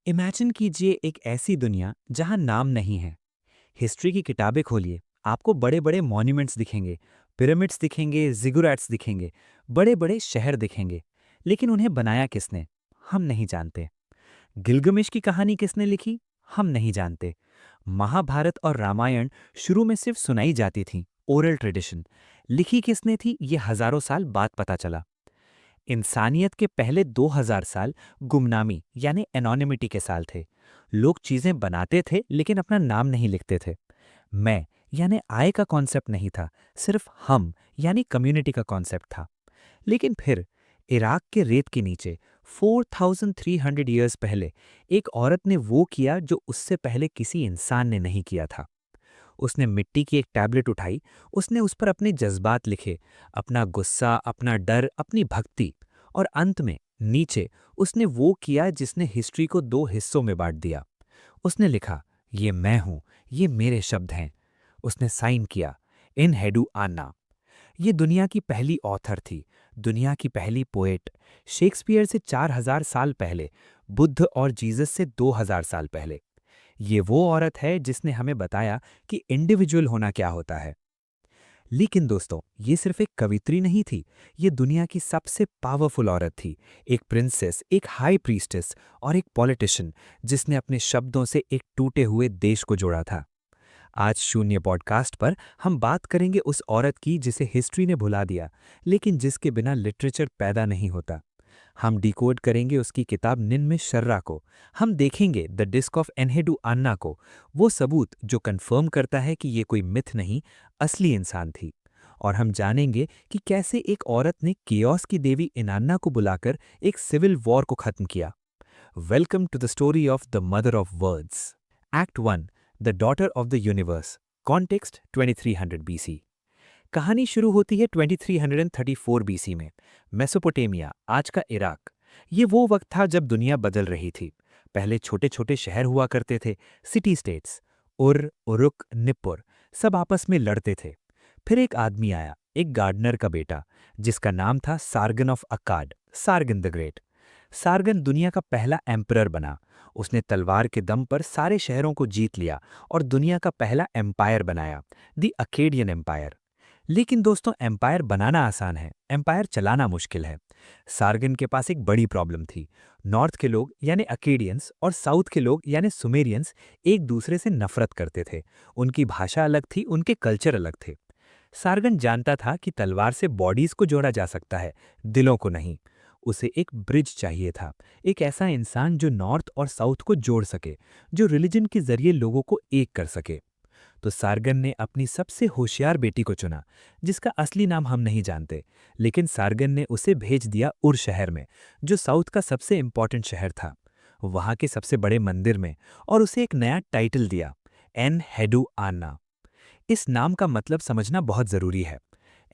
Imagine कीजिए एक ऐसी दुनिया जहां नाम नहीं है। हिस्ट्री की किताबें खोलिए, आपको बड़े बड़े मॉन्यूमेंट्स दिखेंगे, पिरामिड्स दिखेंगे, जिगुरैट्स दिखेंगे, बड़े बड़े शहर दिखेंगे। लेकिन उन्हें बनाया किसने? हम नहीं जानते। गिलगमेश की कहानी किसने लिखी? हम नहीं जानते। महाभारत और रामायण शुरू में सिर्फ सुनाई जाती थी, ओरल ट्रेडिशन। लिखी किसने थी, ये हजारों साल बाद पता चला। इंसानियत के पहले 2000 साल गुमनामी यानी एनोनिमिटी के साल थे। लोग चीजें बनाते थे लेकिन अपना नाम नहीं लिखते थे। मैं यानी आय का कॉन्सेप्ट नहीं था, सिर्फ हम यानी कम्युनिटी का कॉन्सेप्ट था। लेकिन फिर इराक के रेत के नीचे 4300 ईयर्स पहले एक औरत ने वो किया जो उससे पहले किसी इंसान ने नहीं किया था। उसने मिट्टी की एक टैबलेट उठाई, उसने उस पर अपने जज्बात लिखे, अपना गुस्सा, अपना डर, अपनी भक्ति। और अंत में नीचे उसने वो किया जिसने हिस्ट्री को दो हिस्सों में बांट दिया। उसने लिखा, ये मैं हूं, ये मेरे शब्द हैं। उसने साइन किया, इन हेडू आन्ना। ये दुनिया की पहली ऑथर थी, दुनिया की पहली पोएट। शेक्सपियर से 4000 साल पहले, बुद्ध और जीसस से 2000 साल पहले। ये वो औरत है जिसने हमें बताया कि इंडिविजुअल होना क्या होता है। लेकिन दोस्तों, ये सिर्फ एक कवित्री नहीं थी, ये दुनिया की सबसे पावरफुल औरत थी। एक प्रिंसेस, एक हाई प्रीस्टेस और एक पॉलिटिशियन जिसने अपने शब्दों से एक टूटे हुए देश को जोड़ा था। आज शून्य पॉडकास्ट पर हम बात करेंगे उस औरत की जिसे हिस्ट्री ने भुला दिया, लेकिन जिसके बिना लिटरेचर पैदा नहीं होता। हम डिकोड करेंगे उसकी किताब निन्मे शर्रा को। हम देखेंगे द डिस्क ऑफ एनहेडू अन्ना को, वो सबूत जो कंफर्म करता है कि ये कोई मिथ नहीं, असली इंसान थी। और हम जानेंगे कि कैसे एक औरत ने केओस की देवी इनान्ना को बुलाकर एक सिविल वॉर को खत्म किया। Welcome to the story of the mother of words. Act 1, the daughter of the universe. Context 2300 BC. कहानी शुरू होती है 2334 बीसी में, मेसोपोटामिया, आज का इराक। ये वो वक्त था जब दुनिया बदल रही थी। पहले छोटे छोटे शहर हुआ करते थे, सिटी स्टेट्स। उर, उरुक, निप्पुर, सब आपस में लड़ते थे। फिर एक आदमी आया, एक गार्डनर का बेटा, जिसका नाम था Sargon of Akkad, Sargon the great. Sargon दुनिया का पहला एम्परर बना। उसने तलवार के दम पर सारे शहरों को जीत लिया और दुनिया का पहला एम्पायर बनाया, द अकेडियन एम्पायर। लेकिन दोस्तों, एम्पायर बनाना आसान है, एम्पायर चलाना मुश्किल है। सार्गन के पास एक बड़ी प्रॉब्लम थी। नॉर्थ के लोग यानी अकेडियंस और साउथ के लोग यानी सुमेरियंस एक दूसरे से नफरत करते थे। उनकी भाषा अलग थी, उनके कल्चर अलग थे। सार्गन जानता था कि तलवार से बॉडीज को जोड़ा जा सकता है, दिलों को नहीं। उसे एक ब्रिज चाहिए था, एक ऐसा इंसान जो नॉर्थ और साउथ को जोड़ सके, जो रिलीजन के जरिए लोगों को एक कर सके। तो सार्गन ने अपनी सबसे होशियार बेटी को चुना, जिसका असली नाम हम नहीं जानते। लेकिन सार्गन ने उसे भेज दिया उर शहर में, जो साउथ का सबसे इंपॉर्टेंट शहर था, वहां के सबसे बड़े मंदिर में। और उसे एक नया टाइटल दिया, एन हेडू आन्ना। इस नाम का मतलब समझना बहुत जरूरी है।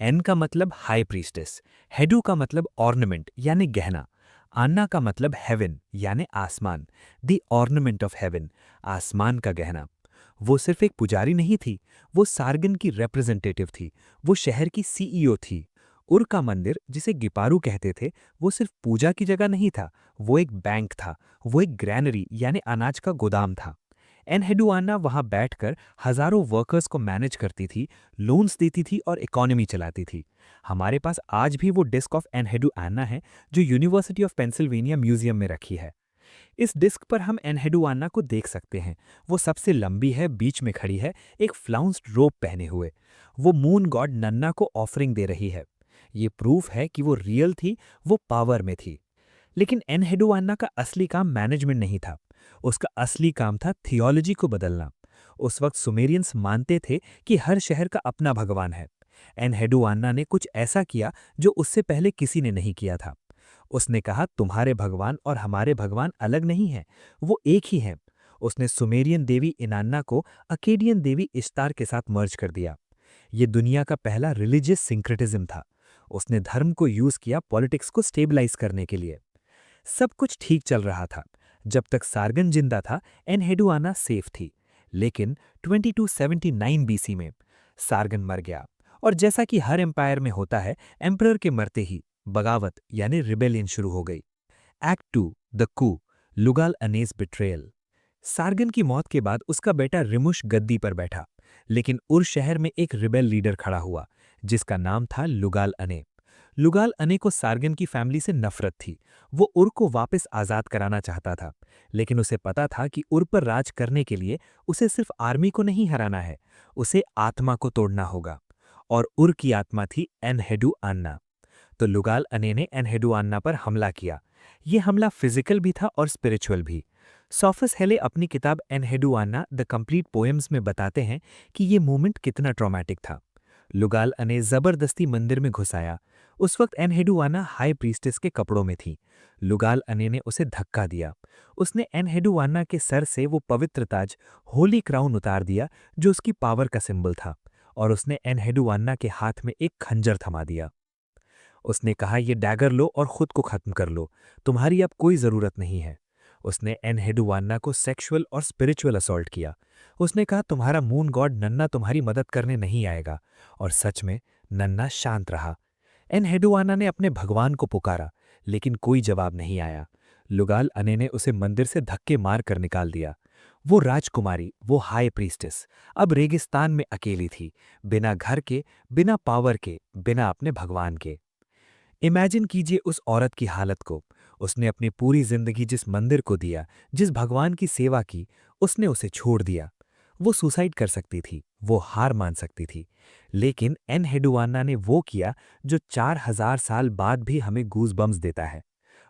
एन का मतलब हाई प्रीस्टेस, हेडू का मतलब ऑर्नामेंट यानी गहना, आन्ना का मतलब हेवन यानी आसमान, द ऑर्नामेंट ऑफ हेवन, आसमान का गहना। वो सिर्फ एक पुजारी नहीं थी, वो सार्गन की रिप्रेजेंटेटिव थी, वो शहर की सीईओ थी। उर का मंदिर, जिसे गिपारू कहते थे, वो सिर्फ पूजा की जगह नहीं था, वो एक बैंक था, वो एक ग्रैनरी यानी अनाज का गोदाम था। एनहेडुआना वहां बैठकर हजारों वर्कर्स को मैनेज करती थी, लोन्स देती थी और इकोनॉमी चलाती थी। हमारे पास आज भी वो डिस्क ऑफ एनहेडुआना है, जो यूनिवर्सिटी ऑफ पेंसिल्वेनिया म्यूजियम में रखी है। इस डिस्क पर हम एनहेडुआना को देख सकते हैं। वो सबसे लंबी है, बीच में खड़ी है, एक फ्लाउंस्ड रोब पहने हुए। वो मून गॉड नन्ना को ऑफरिंग दे रही है। ये प्रूफ है कि वो रियल थी, वो पावर में थी। लेकिन एनहेडुआना का असली काम मैनेजमेंट नहीं था। उसका असली काम था थियोलॉजी को बदलना। उस वक्त सुमेरियंस मानते थे कि हर शहर का अपना भगवान है। एनहेडुआना ने कुछ ऐसा किया जो उससे पहले किसी ने नहीं किया था। उसने कहा, तुम्हारे भगवान और हमारे भगवान अलग नहीं हैं, वो एक ही हैं। उसने सुमेरियन देवी इनान्ना को अकेडियन देवी इश्तार के साथ मर्ज कर दिया। ये दुनिया का पहला रिलीजियस सिंक्रेटिज्म था। उसने धर्म को यूज किया पॉलिटिक्स को स्टेबलाइज करने के लिए। सब कुछ ठीक चल रहा था। जब तक सार्गन जिंदा था, एनहेडुआना सेफ थी। लेकिन 2279 बीसी में सार्गन मर गया। और जैसा कि हर एम्पायर में होता है, एम्परर के मरते ही बगावत यानी रिबेलियन शुरू हो गई। Act 2, the coup. Lugalanne betrayal. Sargon की मौत के बाद उसका बेटा रिमुश गद्दी पर बैठा, लेकिन उर शहर में एक रिबेल लीडर खड़ा हुआ जिसका नाम था लुगाल अने। लुगाल अने को सार्गन की फैमिली से नफरत थी। वो उर को वापस आज़ाद कराना चाहता था, लेकिन उसे पता था कि उर पर राज करने के लिए उसे सिर्फ आर्मी को नहीं हराना है, उसे आत्मा को तोड़ना होगा। और उर की आत्मा थी एनहेडु आन्ना। तो लुगाल अने ने एनहेडु आन्ना पर हमला किया। ये हमला फिजिकल भी था और स्पिरिचुअल भी। सॉफस हेले अपनी किताब एनहेडु आन्ना द कंप्लीट पोएम्स में बताते हैं कि ये मोमेंट कितना ट्रॉमेटिक था। लुगाल अने जबरदस्ती मंदिर में घुस आया। उस वक्त एनहेडु आन्ना हाई प्रीस्टेस के कपड़ों में थी। लुगाल अने ने उसे धक्का दिया। उसने एनहेडु आन्ना के सर से वो पवित्र ताज, होली क्राउन उतार दिया जो उसकी पावर का सिंबल था, और उसने एनहेडु आन्ना के हाथ में एक खंजर थमा दिया। उसने कहा, ये डैगर लो और खुद को खत्म कर लो, तुम्हारी अब कोई जरूरत नहीं है। उसने एनहेडु वान्ना को सेक्सुअल और स्पिरिचुअल असॉल्ट किया। उसने कहा, तुम्हारा मून गॉड नन्ना तुम्हारी मदद करने नहीं आएगा। और सच में नन्ना शांत रहा। एनहेडु वान्ना ने अपने भगवान को पुकारा, लेकिन कोई जवाब नहीं आया। लुगाल अने ने उसे मंदिर से धक्के मार कर निकाल दिया। वो राजकुमारी, वो हाई प्रीस्टेस, अब रेगिस्तान में अकेली थी, बिना घर के, बिना पावर के, बिना अपने भगवान के। इमेजिन कीजिए उस औरत की हालत को। उसने अपनी पूरी जिंदगी जिस मंदिर को दिया, जिस भगवान की सेवा की, उसने उसे छोड़ दिया। वो सुसाइड कर सकती थी, वो हार मान सकती थी, लेकिन एनहेडुआना ने वो किया जो 4000 साल बाद भी हमें गूज़बम्स देता है।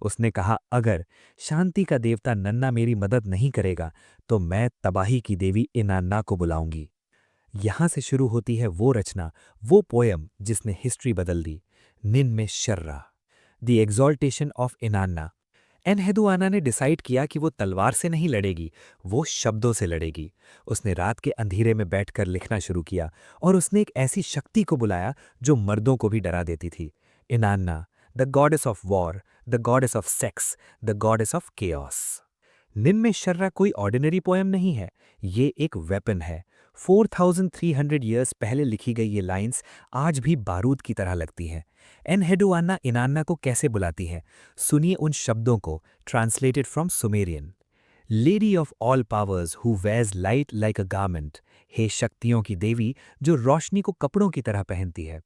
उसने कहा, अगर शांति का देवता नन्ना मेरी मदद नहीं करेगा तो मैं तबाही की देवी इनान्ना को बुलाऊंगी। यहां से शुरू होती है वो रचना, वो पोयम जिसने हिस्ट्री बदल दी, निन में शर्रा, द एग्जॉल्टेशन ऑफ इनान्ना। एनहेदुआना ने डिसाइड किया कि वो तलवार से नहीं लड़ेगी, वो शब्दों से लड़ेगी। उसने रात के अंधेरे में बैठकर लिखना शुरू किया, और उसने एक ऐसी शक्ति को बुलाया जो मर्दों को भी डरा देती थी। Inanna, the goddess of war, the goddess of sex, the goddess of chaos. निन में शर्रा कोई ऑर्डिनरी पोएम नहीं है, ये एक वेपन है। 4300 ईयर्स पहले लिखी गई ये लाइंस आज भी बारूद की तरह लगती हैं। एनहेडुआना इनान्ना को कैसे बुलाती हैं? सुनिए उन शब्दों को, translated from Sumerian. Lady of all powers who wears light like a garment, हे शक्तियों की देवी जो रोशनी को कपड़ों की तरह पहनती है।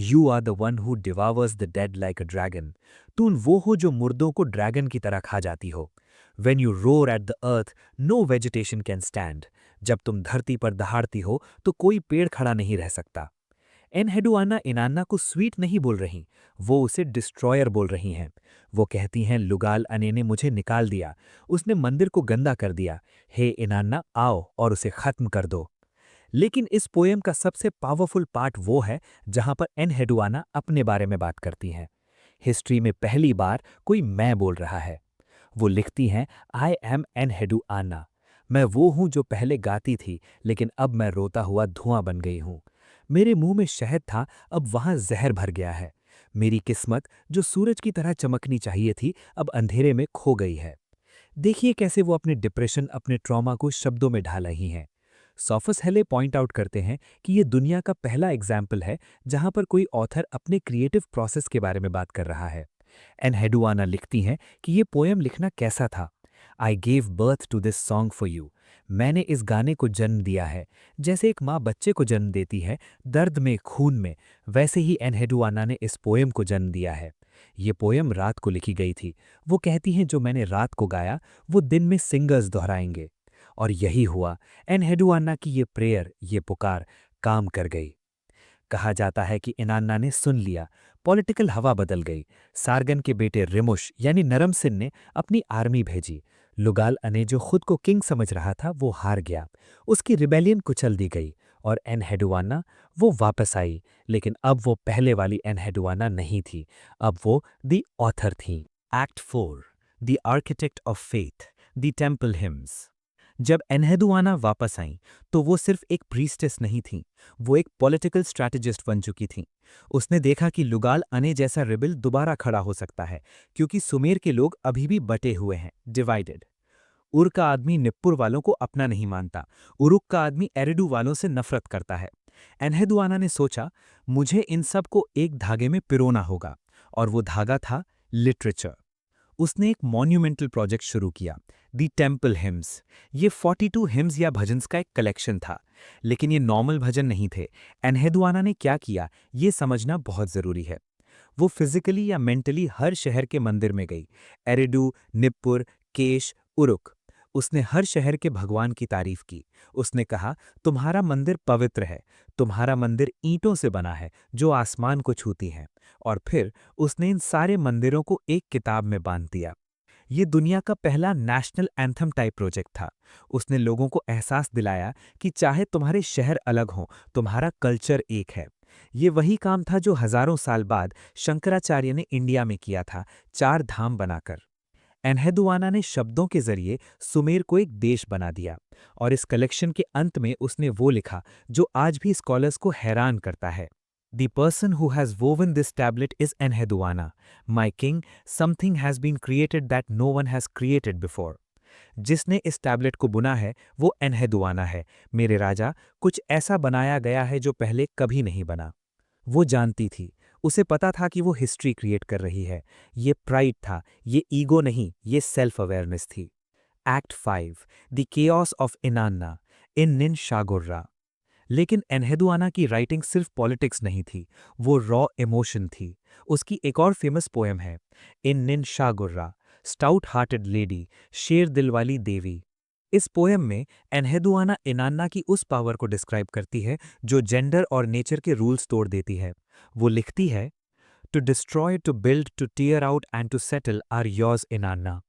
You are the one who devours the dead like a dragon, तुम वो हो जो मुर्दों को ड्रैगन की तरह खा जाती हो। When you roar at the earth, no vegetation can stand. जब तुम धरती पर दहाड़ती हो तो कोई पेड़ खड़ा नहीं रह सकता। एनहेडुआना इनान्ना को स्वीट नहीं बोल रही, वो उसे डिस्ट्रॉयर बोल रही हैं। वो कहती हैं, लुगाल अने ने मुझे निकाल दिया, उसने मंदिर को गंदा कर दिया। हे इनान्ना, आओ और उसे खत्म कर दो। लेकिन इस पोएम का सबसे पावरफुल पार्ट वो है जहां पर एनहेडुआना अपने बारे में बात करती हैं। हिस्ट्री में पहली बार कोई मैं बोल रहा है। वो लिखती हैं, आई एम एनहेडुआना, मैं वो हूं जो पहले गाती थी, लेकिन अब मैं रोता हुआ धुआं बन गई हूं। मेरे मुंह में शहद था, अब वहां जहर भर गया है। मेरी किस्मत जो सूरज की तरह चमकनी चाहिए थी, अब अंधेरे में खो गई है। देखिए कैसे वो अपने डिप्रेशन, अपने ट्रॉमा को शब्दों में ढाल रही हैं। सॉफस हेले पॉइंट आउट करते हैं कि ये दुनिया का पहला एग्जाम्पल है जहां पर कोई ऑथर अपने क्रिएटिव प्रोसेस के बारे में बात कर रहा है। एनहेडुआना लिखती हैं कि ये पोएम लिखना कैसा था। I gave birth to this song for you, मैंने इस गाने को जन्म दिया है। जैसे एक माँ बच्चे को जन्म देती है, दर्द में, खून में, वैसे ही एनहेडुआना ने इस पोएम को जन्म दिया है। ये पोएम रात को लिखी गई थी। वो कहती हैं, जो मैंने रात को गाया वो दिन में सिंगर्स दोहराएंगे। और यही हुआ। एनहेडुआना की ये प्रेयर, ये पुकार काम कर गई। कहा जाता है कि इनान्ना ने सुन लिया, पॉलिटिकल हवा बदल गई। सार्गन के बेटे रिमुश यानी नरम सिन ने अपनी आर्मी भेजी। लुगाल अने जो खुद को किंग समझ रहा था वो हार गया, उसकी रिबेलियन कुचल दी गई। और एनहेडुआना वो वापस आई, लेकिन अब वो पहले वाली एनहेडुआना नहीं थी, अब वो दी ऑथर थी। Act 4, the architect of faith, the temple hymns. जब एनहेदुआना वापस आईं तो वो सिर्फ एक प्रीस्टेस नहीं थीं, वो एक पॉलिटिकल स्ट्रैटेजिस्ट बन चुकी थीं। उसने देखा कि लुगाल अने जैसा रिबेल दोबारा खड़ा हो सकता है, क्योंकि सुमेर के लोग अभी भी बटे हुए हैं, डिवाइडेड। उर का आदमी निप्पुर वालों को अपना नहीं मानता, उरुक का आदमी एरिडू वालों से नफरत करता है। एनहेदुआना ने सोचा, मुझे इन सब को एक धागे में पिरोना होगा, और वो धागा था लिटरेचर। उसने एक मॉन्यूमेंटल प्रोजेक्ट शुरू किया, दी टेम्पल हिम्स। ये 42 हिम्स या भजन्स का एक कलेक्शन था। लेकिन ये नॉर्मल भजन नहीं थे। एन्हेदुआना ने क्या किया, ये समझना बहुत ज़रूरी है। वो फिजिकली या मेंटली हर शहर के मंदिर में गई, एरिडू, निप्पुर, केश, उरुक। उसने हर शहर के भगवान की तारीफ की। उसने कहा, तुम्हारा मंदिर पवित्र है, तुम्हारा मंदिर ईंटों से बना है जो आसमान को छूती हैं। और फिर उसने इन सारे मंदिरों को एक किताब में बांध दिया। ये दुनिया का पहला नेशनल एंथम टाइप प्रोजेक्ट था। उसने लोगों को एहसास दिलाया कि चाहे तुम्हारे शहर अलग हों, तुम्हारा कल्चर एक है। ये वही काम था जो हजारों साल बाद शंकराचार्य ने इंडिया में किया था, चार धाम बनाकर। एन्हेदुआना ने शब्दों के जरिए सुमेर को एक देश बना दिया। और इस कलेक्शन के अंत में उसने वो लिखा जो आज भी स्कॉलर्स को हैरान करता है। The person who has woven this tablet is Enheduanna. My king, something has been created that no one has created before. जिसने इस टैबलेट को बुना है वो एन्हेदुआना है। मेरे राजा, कुछ ऐसा बनाया गया है जो पहले कभी नहीं बना। वो जानती थी, उसे पता था कि वो हिस्ट्री क्रिएट कर रही है। ये प्राइड था, ये ईगो नहीं, ये सेल्फ अवेयरनेस थी। एक्ट 5, द केओस ऑफ इनान्ना, इन निन शागुर्रा। लेकिन एन्हेदुआना की राइटिंग सिर्फ पॉलिटिक्स नहीं थी, वो रॉ इमोशन थी। उसकी एक और फेमस पोएम है, इन निन शागुर्रा, स्टाउट हार्टेड लेडी, शेर दिल वाली देवी। इस पोएम में एन्हेदुआना इनान्ना की उस पावर को डिस्क्राइब करती है जो जेंडर और नेचर के रूल्स तोड़ देती है। वो लिखती है, to destroy, to build, to tear out and to settle are yours Inanna.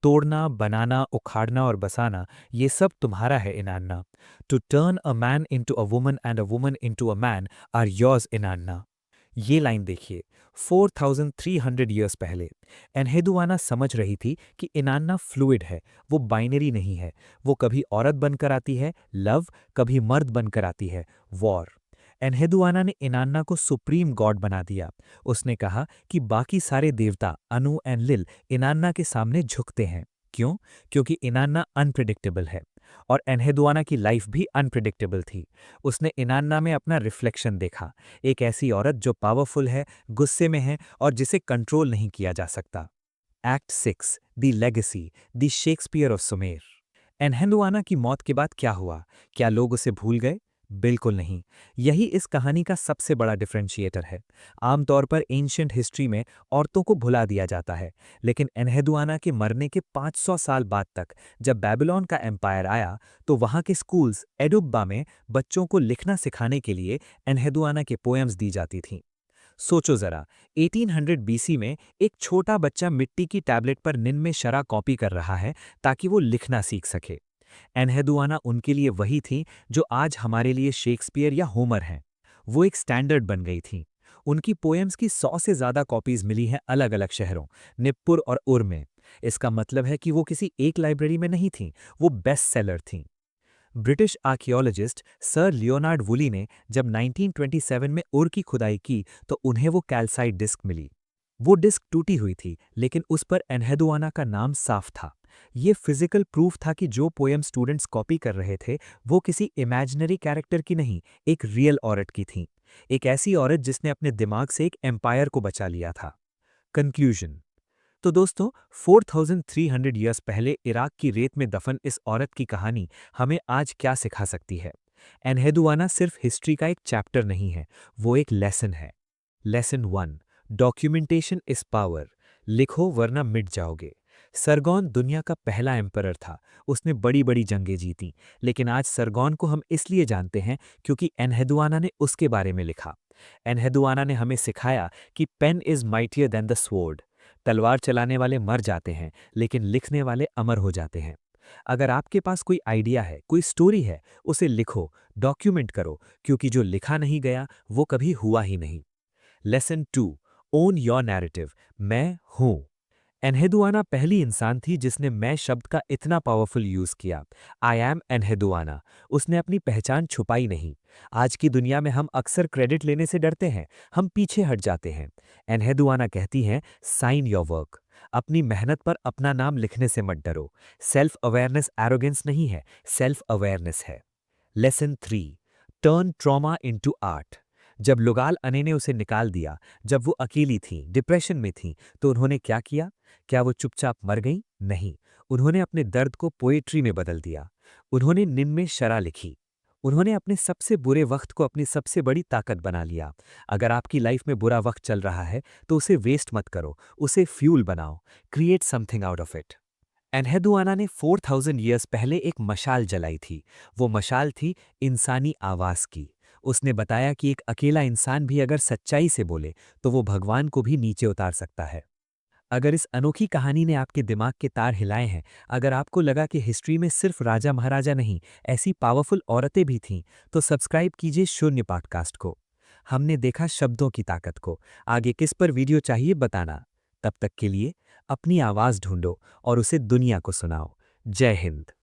तोड़ना, बनाना, उखाड़ना और बसाना, ये सब तुम्हारा है Inanna. To turn a man into a woman and a woman into a man are yours Inanna. ये लाइन देखिए, 4300 ईयर्स पहले एन्हेदुआना समझ रही थी कि इनान्ना फ्लूइड है, वो बाइनरी नहीं है। वो कभी औरत बनकर आती है, लव, कभी मर्द बनकर आती है, वॉर। एन्हेदुआना ने इनान्ना को सुप्रीम गॉड बना दिया। उसने कहा कि बाकी सारे देवता अनु एंड लिल इनान्ना के सामने झुकते हैं। क्यों? क्योंकि इनान्ना अनप्रिडिक्टेबल है। और एन्हेदुआना की लाइफ भी अनप्रिडिक्टेबल थी। उसने इनान्ना में अपना रिफ्लेक्शन देखा, एक ऐसी औरत जो पावरफुल है, गुस्से में है और जिसे कंट्रोल नहीं किया जा सकता। Act 6, the legacy, the Shakespeare of Sumer. Enheduanna की मौत के बाद क्या हुआ? क्या लोग उसे भूल गए? बिल्कुल नहीं। यही इस कहानी का सबसे बड़ा डिफरेंशिएटर है। आमतौर पर एंशिएंट हिस्ट्री में औरतों को भुला दिया जाता है, लेकिन एन्हेदुआना के मरने के 500 साल बाद तक जब बेबीलोन का एम्पायर आया, तो वहाँ के स्कूल्स एडुब्बा में बच्चों को लिखना सिखाने के लिए एन्हेदुआना के पोएम्स दी जाती थीं। सोचो जरा, 1800 बीसी में एक छोटा बच्चा मिट्टी की टैबलेट पर निन में शरा कॉपी कर रहा है ताकि वो लिखना सीख सके। एन्हेदुआना उनके लिए वही थी जो आज हमारे लिए शेक्सपियर या होमर हैं। वो एक स्टैंडर्ड बन गई थी। उनकी पोएम्स की 100 से ज़्यादा कॉपीज मिली हैं अलग अलग शहरों, निप्पुर और उर में। इसका मतलब है कि वो किसी एक लाइब्रेरी में नहीं थीं, वो बेस्ट सेलर थीं। British archaeologist sir Leonard woolly ने जब 1927 में उर की खुदाई की तो उन्हें वो कैल्साइट डिस्क मिली। वो डिस्क टूटी हुई थी, लेकिन उस पर एन्हेदुआना का नाम साफ था। ये फिजिकल प्रूफ था कि जो पोएम स्टूडेंट्स कॉपी कर रहे थे वो किसी इमेजिनरी कैरेक्टर की नहीं, एक रियल औरत की थी। एक ऐसी औरत जिसने अपने दिमाग से एक एम्पायर को बचा लिया था। कंक्लूजन। तो दोस्तों, 4300 ईयर्स पहले इराक की रेत में दफन इस औरत की कहानी हमें आज क्या सिखा सकती है? एन्हेदुआना सिर्फ हिस्ट्री का एक चैप्टर नहीं है, वो एक लेसन है। Lesson 1, documentation is power. लिखो वरना मिट जाओगे। सरगोन दुनिया का पहला एम्परर था। उसने बड़ी बड़ी जंगें जीती, लेकिन आज सरगोन को हम इसलिए जानते हैं क्योंकि एन्हेदुआना ने उसके बारे में लिखा। एन्हेदुआना ने हमें सिखाया कि pen is mightier than the sword. तलवार चलाने वाले मर जाते हैं, लेकिन लिखने वाले अमर हो जाते हैं। अगर आपके पास कोई आइडिया है, कोई स्टोरी है, उसे लिखो, डॉक्यूमेंट करो, क्योंकि जो लिखा नहीं गया वो कभी हुआ ही नहीं। Lesson 2, own your narrative. मैं हूं। एन्हेदुआना पहली इंसान थी जिसने मैं शब्द का इतना पावरफुल यूज किया। I am Enheduanna. उसने अपनी पहचान छुपाई नहीं। आज की दुनिया में हम अक्सर क्रेडिट लेने से डरते हैं, हम पीछे हट जाते हैं। एन्हेदुआना कहती हैं, साइन योर वर्क। अपनी मेहनत पर अपना नाम लिखने से मत डरो। सेल्फ अवेयरनेस एरोगेंस नहीं है, सेल्फ अवेयरनेस है। Lesson 3, turn trauma into art. जब लुगाल अने ने उसे निकाल दिया, जब वो अकेली थी, डिप्रेशन में थी, तो उन्होंने क्या किया? क्या वो चुपचाप मर गईं? नहीं। उन्होंने अपने दर्द को पोएट्री में बदल दिया। उन्होंने निम में शरा लिखी। उन्होंने अपने सबसे बुरे वक्त को अपनी सबसे बड़ी ताकत बना लिया। अगर आपकी लाइफ में बुरा वक्त चल रहा है तो उसे वेस्ट मत करो, उसे फ्यूल बनाओ। Create something out of it. Enheduanna ने 4000 ईयर्स पहले एक मशाल जलाई थी। वो मशाल थी इंसानी आवाज़ की। उसने बताया कि एक अकेला इंसान भी अगर सच्चाई से बोले तो वो भगवान को भी नीचे उतार सकता है। अगर इस अनोखी कहानी ने आपके दिमाग के तार हिलाए हैं, अगर आपको लगा कि हिस्ट्री में सिर्फ राजा महाराजा नहीं, ऐसी पावरफुल औरतें भी थीं, तो सब्सक्राइब कीजिए शून्य पॉडकास्ट को। हमने देखा शब्दों की ताकत को। आगे किस पर वीडियो चाहिए बताना। तब तक के लिए अपनी आवाज़ ढूंढो और उसे दुनिया को सुनाओ। जय हिंद।